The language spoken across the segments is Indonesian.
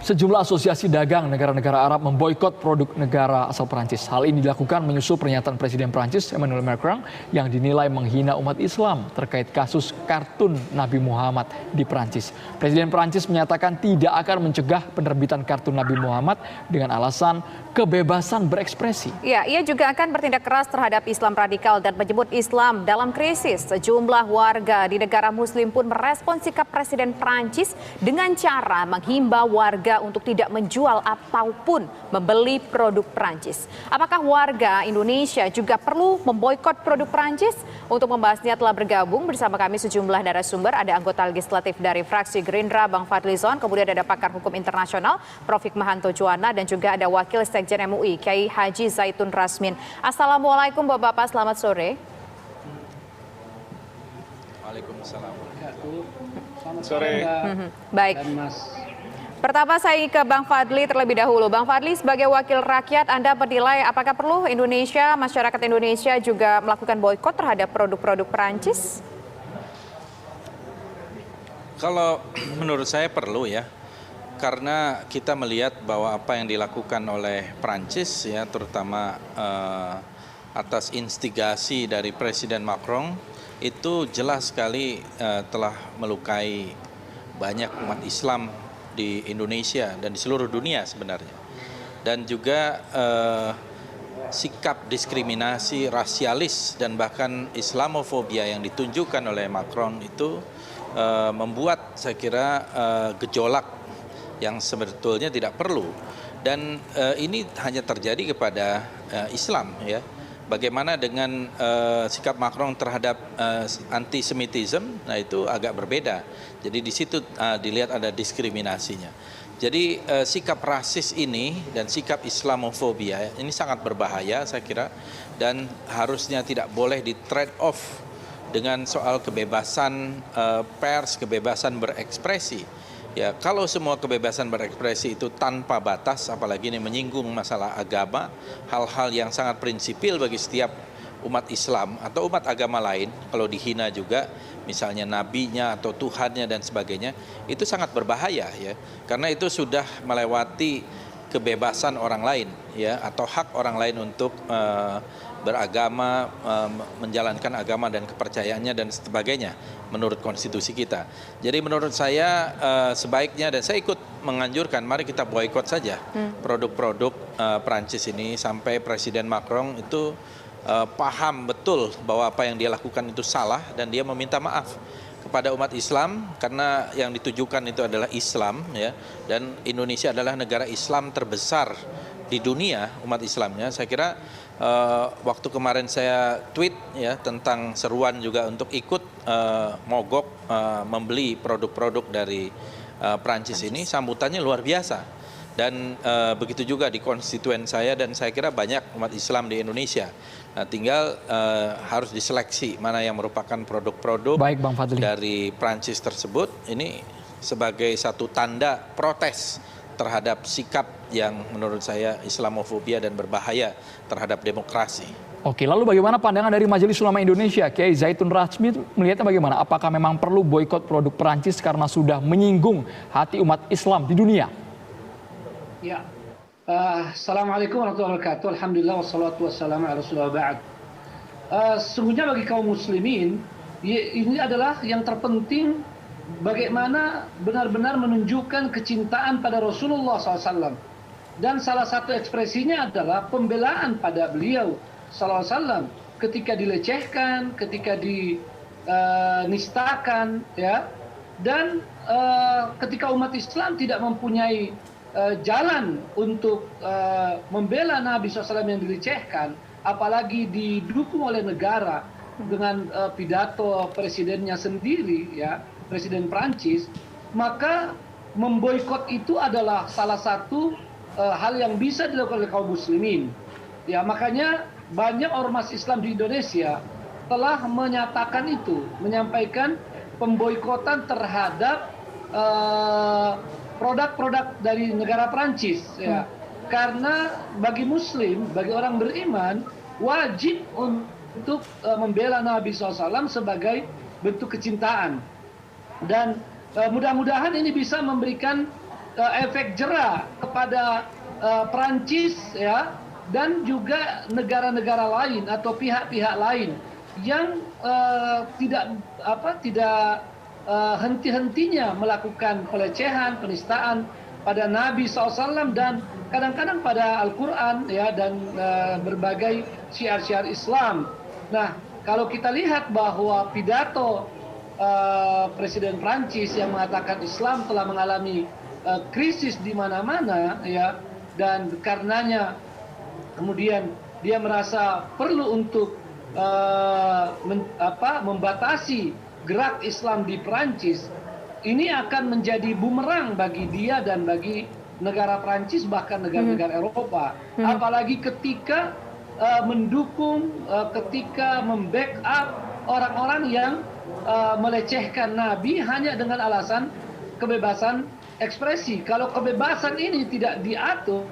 Sejumlah asosiasi dagang negara-negara Arab memboikot produk negara asal Prancis. Hal ini dilakukan menyusul pernyataan Presiden Prancis Emmanuel Macron yang dinilai menghina umat Islam terkait kasus kartun Nabi Muhammad di Prancis. Presiden Prancis menyatakan tidak akan mencegah penerbitan kartun Nabi Muhammad dengan alasan kebebasan berekspresi. Ya, ia juga akan bertindak keras terhadap Islam radikal dan menyebut Islam dalam krisis. Sejumlah warga di negara Muslim pun merespons sikap Presiden Prancis dengan cara menghimbau warga untuk tidak menjual ataupun membeli produk Prancis. Apakah warga Indonesia juga perlu memboikot produk Prancis? Untuk membahasnya telah bergabung bersama kami sejumlah narasumber. Ada anggota legislatif dari fraksi Gerindra, Bang Fadlizon, kemudian ada pakar hukum internasional, Prof. Hikmahanto Juwana, dan juga ada Wakil Sekjen MUI, Kiai Haji Zaitun Rasmin. Assalamualaikum Bapak-Bapak, selamat sore. Waalaikumsalam. Selamat sore. Baik. Pertama saya ke Bang Fadli terlebih dahulu. Bang Fadli, sebagai wakil rakyat, Anda menilai apakah perlu Indonesia, masyarakat Indonesia juga melakukan boikot terhadap produk-produk Perancis? Kalau menurut saya perlu ya, karena kita melihat bahwa apa yang dilakukan oleh Prancis ya, terutama atas instigasi dari Presiden Macron, itu jelas sekali telah melukai banyak umat Islam di Indonesia dan di seluruh dunia sebenarnya. Dan juga sikap diskriminasi rasialis dan bahkan Islamofobia yang ditunjukkan oleh Macron itu membuat saya kira gejolak yang sebetulnya tidak perlu. Dan ini hanya terjadi kepada Islam ya. Bagaimana dengan sikap Macron terhadap antisemitisme, nah itu agak berbeda. Jadi di situ dilihat ada diskriminasinya. Jadi sikap rasis ini dan sikap Islamofobia ini sangat berbahaya saya kira, dan harusnya tidak boleh di trade off dengan soal kebebasan pers, kebebasan berekspresi. Ya, kalau semua kebebasan berekspresi itu tanpa batas, apalagi ini menyinggung masalah agama, hal-hal yang sangat prinsipil bagi setiap umat Islam atau umat agama lain, kalau dihina juga, misalnya nabinya atau Tuhannya dan sebagainya, itu sangat berbahaya ya, karena itu sudah melewati kebebasan orang lain ya, atau hak orang lain untuk beragama, menjalankan agama dan kepercayaannya dan sebagainya menurut konstitusi kita. Jadi menurut saya sebaiknya, dan saya ikut menganjurkan, mari kita boikot saja produk-produk Prancis ini sampai Presiden Macron itu paham betul bahwa apa yang dia lakukan itu salah dan dia meminta maaf kepada umat Islam, karena yang ditujukan itu adalah Islam ya, dan Indonesia adalah negara Islam terbesar di dunia umat Islamnya. Saya kira waktu kemarin saya tweet ya tentang seruan juga untuk ikut mogok membeli produk-produk dari Prancis ini, sambutannya luar biasa. Dan begitu juga di konstituen saya, dan saya kira banyak umat Islam di Indonesia. Nah, tinggal harus diseleksi mana yang merupakan produk-produk dari Prancis tersebut. Ini sebagai satu tanda protes terhadap sikap yang menurut saya Islamofobia dan berbahaya terhadap demokrasi. Oke, lalu bagaimana pandangan dari Majelis Ulama Indonesia, Kiai Zaitun Rasmin, melihatnya bagaimana? Apakah memang perlu boikot produk Perancis karena sudah menyinggung hati umat Islam di dunia? Ya, Assalamualaikum warahmatullahi wabarakatuh. Alhamdulillah wassalatu wassalamu ala rasulillah ba'd. Sesungguhnya bagi kaum muslimin, ini adalah yang terpenting, bagaimana benar-benar menunjukkan kecintaan pada Rasulullah SAW. Dan salah satu ekspresinya adalah pembelaan pada beliau SAW ketika dilecehkan, ketika dinistakan, ya. Dan ketika umat Islam tidak mempunyai jalan untuk membela Nabi SAW yang dilecehkan, apalagi didukung oleh negara dengan pidato presidennya sendiri, ya, Presiden Prancis, maka memboikot itu adalah salah satu hal yang bisa dilakukan oleh kaum muslimin. Ya, makanya banyak ormas Islam di Indonesia telah menyatakan itu, menyampaikan pemboikotan terhadap produk-produk dari negara Prancis, ya. Karena bagi muslim, bagi orang beriman, wajib untuk membela Nabi SAW sebagai bentuk kecintaan. Dan mudah-mudahan ini bisa memberikan efek jera kepada Prancis ya, dan juga negara-negara lain atau pihak-pihak lain yang tidak henti-hentinya melakukan pelecehan, penistaan pada Nabi SAW dan kadang-kadang pada Al-Quran ya, dan berbagai syiar-syiar Islam. Nah, kalau kita lihat bahwa pidato Presiden Prancis yang mengatakan Islam telah mengalami krisis di mana-mana ya, dan karenanya kemudian dia merasa perlu untuk membatasi gerak Islam di Prancis, ini akan menjadi bumerang bagi dia dan bagi negara Prancis, bahkan negara-negara Eropa. Apalagi ketika mendukung, ketika membackup orang-orang yang melecehkan Nabi hanya dengan alasan kebebasan ekspresi. Kalau kebebasan ini tidak diatur,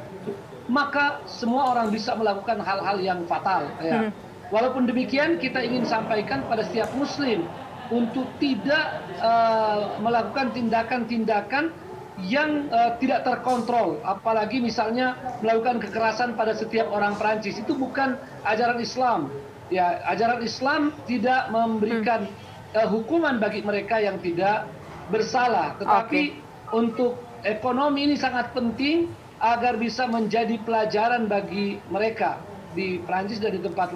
maka semua orang bisa melakukan hal-hal yang fatal. Ya. Walaupun demikian, kita ingin sampaikan pada setiap Muslim untuk tidak melakukan tindakan-tindakan yang tidak terkontrol, apalagi misalnya melakukan kekerasan pada setiap orang Prancis. Itu bukan ajaran Islam. Ya, ajaran Islam tidak memberikan hukuman bagi mereka yang tidak bersalah, tetapi untuk ekonomi ini sangat penting agar bisa menjadi pelajaran bagi mereka di Prancis dan di tempat lain.